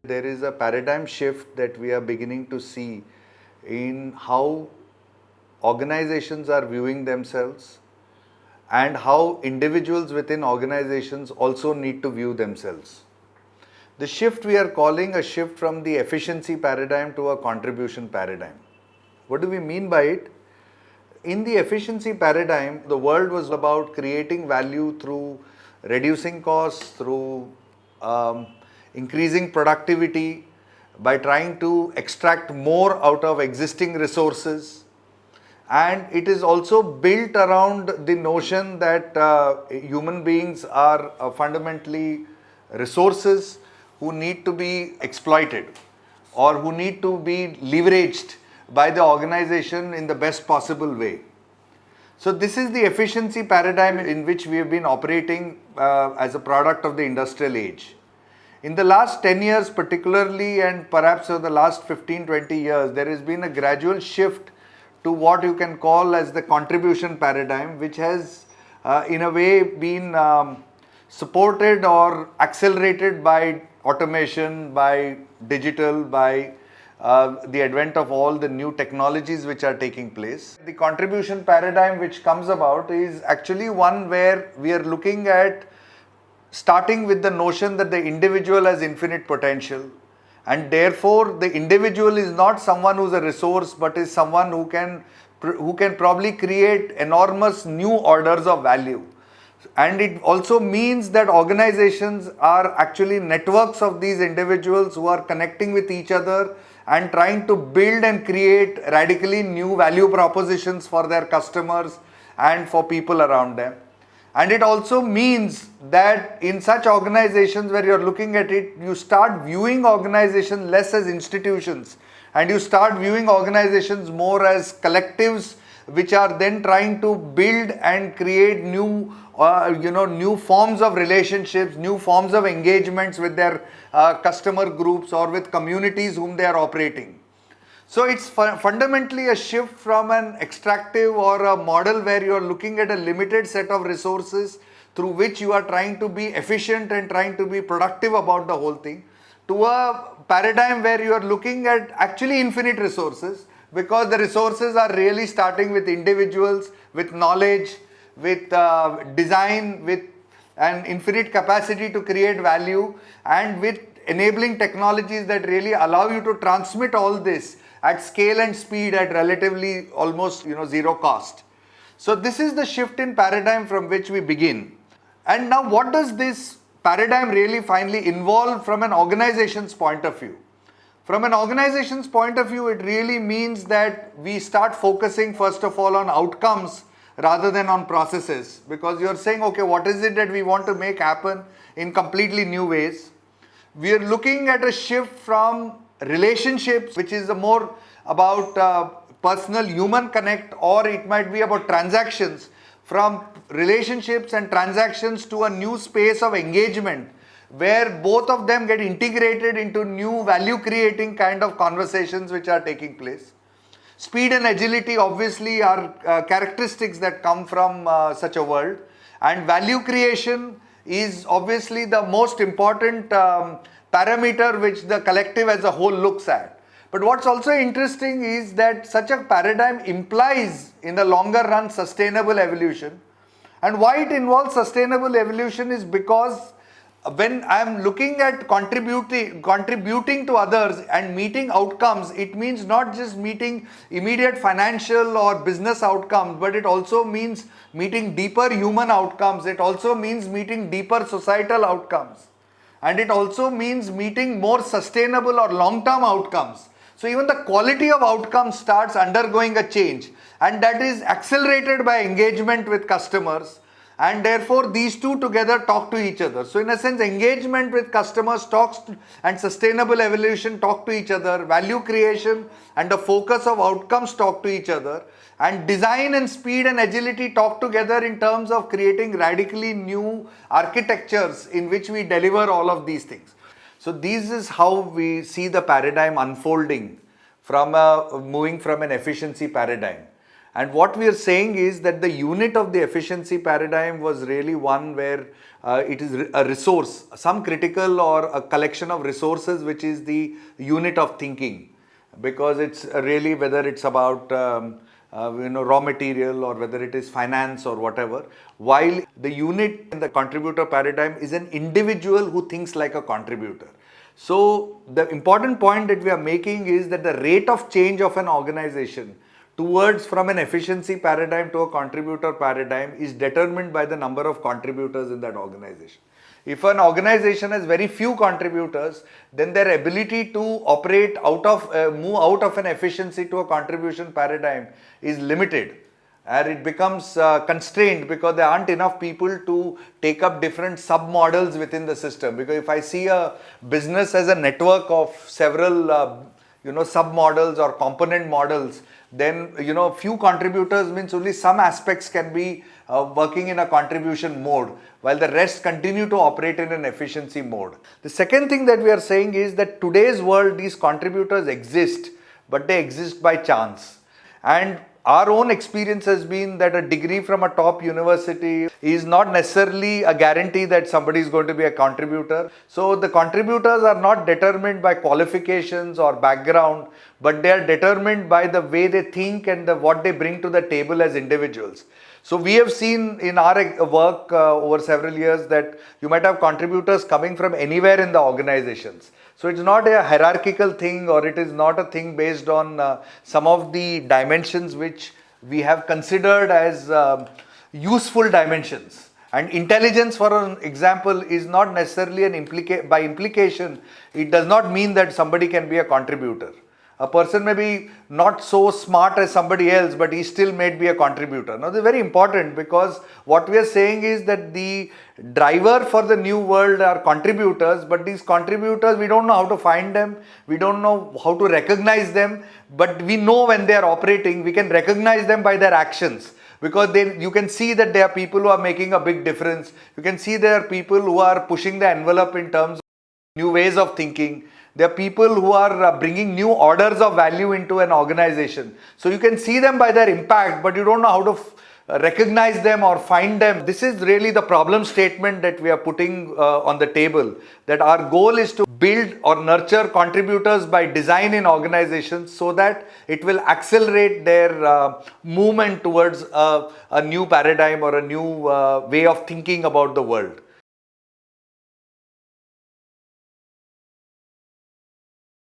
There is a paradigm shift that we are beginning to see in how organizations are viewing themselves and how individuals within organizations also need to view themselves. The shift we are calling a shift from the efficiency paradigm to a contribution paradigm. What do we mean by it? In the efficiency paradigm, the world was about creating value through reducing costs, through increasing productivity, by trying to extract more out of existing resources. And it is also built around the notion that human beings are fundamentally resources who need to be exploited or who need to be leveraged by the organization in the best possible way. So this is the efficiency paradigm in which we have been operating as a product of the industrial age. In the last 10 years particularly, and perhaps over the last 15-20 years, there has been a gradual shift to what you can call as the contribution paradigm, which has in a way been supported or accelerated by automation, by digital, by the advent of all the new technologies which are taking place. The contribution paradigm which comes about is actually one where we are looking at starting with the notion that the individual has infinite potential, and therefore the individual is not someone who's a resource but is someone who can probably create enormous new orders of value. And it also means that organizations are actually networks of these individuals who are connecting with each other and trying to build and create radically new value propositions for their customers and for people around them. And it also means that in such organizations where you're looking at it, you start viewing organizations less as institutions and you start viewing organizations more as collectives which are then trying to build and create new new forms of relationships, new forms of engagements with their customer groups or with communities whom they are operating. So it's fundamentally a shift from an extractive or a model where you are looking at a limited set of resources through which you are trying to be efficient and trying to be productive about the whole thing, to a paradigm where you are looking at actually infinite resources, because the resources are really starting with individuals, with knowledge, with design, with an infinite capacity to create value, and with enabling technologies that really allow you to transmit all this at scale and speed at relatively almost zero cost. So this is the shift in paradigm from which we begin. And now what does this paradigm really finally involve from an organization's point of view? From an organization's point of view, it really means that we start focusing first of all on outcomes rather than on processes, because you're saying, okay, what is it that we want to make happen in completely new ways? We are looking at a shift from relationships, which is more about personal human connect, or it might be about transactions, from relationships and transactions to a new space of engagement where both of them get integrated into new value creating kind of conversations which are taking place. Speed and agility obviously are characteristics that come from such a world, and value creation is obviously the most important parameter which the collective as a whole looks at. But what's also interesting is that such a paradigm implies in the longer run sustainable evolution. And why it involves sustainable evolution is because when I'm looking at contributing to others and meeting outcomes, it means not just meeting immediate financial or business outcomes, but it also means meeting deeper human outcomes. It also means meeting deeper societal outcomes. And it also means meeting more sustainable or long-term outcomes. So even the quality of outcomes starts undergoing a change, and that is accelerated by engagement with customers. And therefore these two together talk to each other. So in a sense, engagement with customers and sustainable evolution talk to each other. Value creation and the focus of outcomes talk to each other. And design and speed and agility talk together in terms of creating radically new architectures in which we deliver all of these things. So this is how we see the paradigm unfolding from moving from an efficiency paradigm. And what we are saying is that the unit of the efficiency paradigm was really one where it is a resource, some critical or a collection of resources, which is the unit of thinking, because it's really whether it's about raw material or whether it is finance or whatever, while the unit in the contributor paradigm is an individual who thinks like a contributor. So the important point that we are making is that the rate of change of an organization towards from an efficiency paradigm to a contributor paradigm is determined by the number of contributors in that organization. If an organization has very few contributors, then their ability to operate move out of an efficiency to a contribution paradigm is limited, and it becomes constrained because there aren't enough people to take up different sub-models within the system. Because if I see a business as a network of several sub-models or component models, then few contributors means only some aspects can be working in a contribution mode, while the rest continue to operate in an efficiency mode. The second thing that we are saying is that today's world, these contributors exist, but they exist by chance. And our own experience has been that a degree from a top university is not necessarily a guarantee that somebody is going to be a contributor. So the contributors are not determined by qualifications or background, but they are determined by the way they think and what they bring to the table as individuals. So we have seen in our work over several years that you might have contributors coming from anywhere in the organizations. So it's not a hierarchical thing, or it is not a thing based on some of the dimensions which we have considered as useful dimensions. And intelligence, for an example, is not necessarily by implication, it does not mean that somebody can be a contributor. A person may be not so smart as somebody else, but he still may be a contributor. Now, this is very important, because what we are saying is that the driver for the new world are contributors, but these contributors, we don't know how to find them, we don't know how to recognize them, but we know when they are operating, we can recognize them by their actions. Because you can see that there are people who are making a big difference. You can see there are people who are pushing the envelope in terms of new ways of thinking. There are people who are bringing new orders of value into an organization. So you can see them by their impact, but you don't know how to recognize them or find them. This is really the problem statement that we are putting on the table, that our goal is to build or nurture contributors by design in organizations so that it will accelerate their movement towards a new paradigm or a new way of thinking about the world.